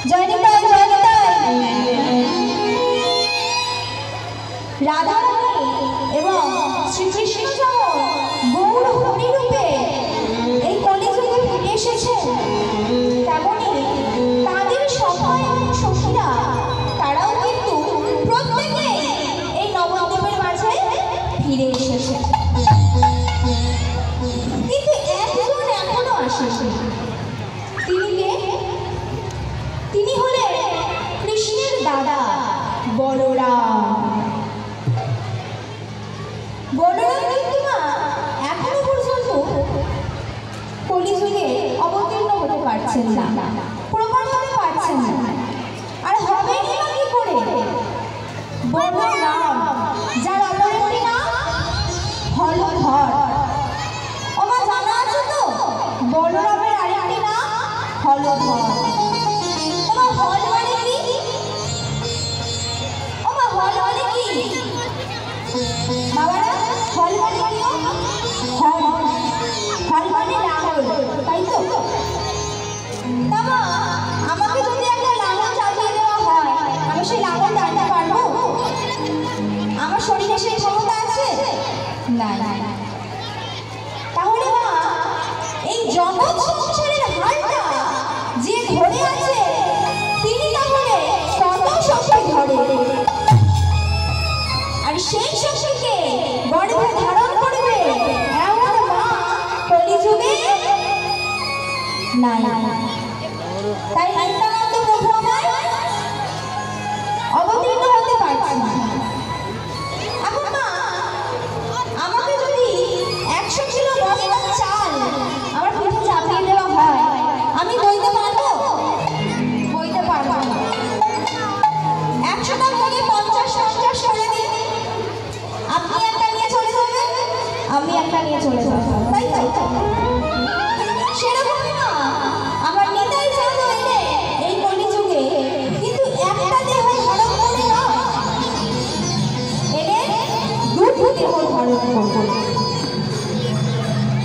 জয়নিতাই জয়নিতাই রাধা এবং শ্রীকৃষ্ণ যেমন গৌর হরিরূপে এই কলিযুগে ফিরে এসেছেন, তেমনি তাদের সভায় সখীরা তারাও কিন্তু প্রত্যেকে এই নবদ্বীপের মাঝে ফিরে এসেছে। কিন্তু একজন এখনো আসেনি। তিনি হলেন কৃষ্ণের দাদা বলরাম। বলরাম কিন্তু না এখনো পর্যন্ত কলিযুগে অবতীর্ণ হতে পারছেন না, প্রমাণ হতে পারছেন না। আর হবেন না কি করে? বলরাম যার অপর একটি নাম হলধর। আমার জানা আছে তো বলরামের আরেকটি নাম হলধর। তোমার হল মানে কি? আমার হল মানে কি বাবারা? হল মানে কি? হল মানে লাঙল, তাই তো? আমাকে যদি একটা লাঙল চাপিয়ে দেওয়া হয়, আমি সেই লাঙল টানতে পারবো? আমার শরীরে সেই ক্ষমতা আছে? না। তাহলে মা এই জগৎ সংসারের হালটা যে ধরে আছে, তিনি তাহলে কত শক্তি ধরে, আর সেই শক্তিকে গর্ভে ধারণ করবে এমন মা কলিযুগে নাই। তাই নিত্যানন্দ প্রভু আমার অবতীর্ণ হতে পারছে না। এখন মা আমাকে যদি 100 কিলো বস্তা চাল আমার পিঠে চাপিয়ে দেওয়া হয়, আমি বইতে পারবো? বইতে পারবো না। 100টা থেকে 50 করে দিন, আপনি একটা নিয়ে চলে যাবেন, আমি একটা নিয়ে চলে যাবো, তাই তো? সেরকমই না আমার নিতাই চাঁদ এলে এই কলিযুগে কিন্তু একটা দেহ ধারণ করে না, এলে দুটো দেহ ধারণ করবে।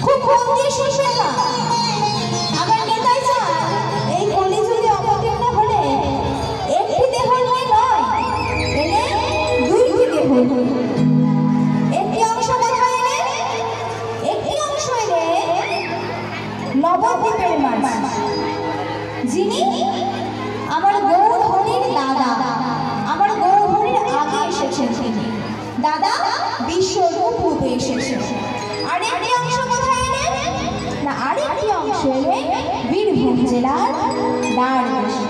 খুব মন দিয়ে শুনবে না, আমার নিতাই চাঁদ এই কলিযুগে অবতীর্ণ হলে একটি দেহ নিয়ে নয়, এলে দুইটি দেহ। একটি অংশ কোথায় এলে? একটি অংশ এলে নবদ্বীপের মাঝে, যিনি আমার গৌর হরির দাদা, আমার গৌর হরির আগে এসেছেন তিনি। দাদা বিশ্বরূপ রূপে এসেছেন। আরেকটি অংশ কোথায় এলে? না, আরেকটি অংশ এলে বীরভূম জেলার দ্বারকাশী।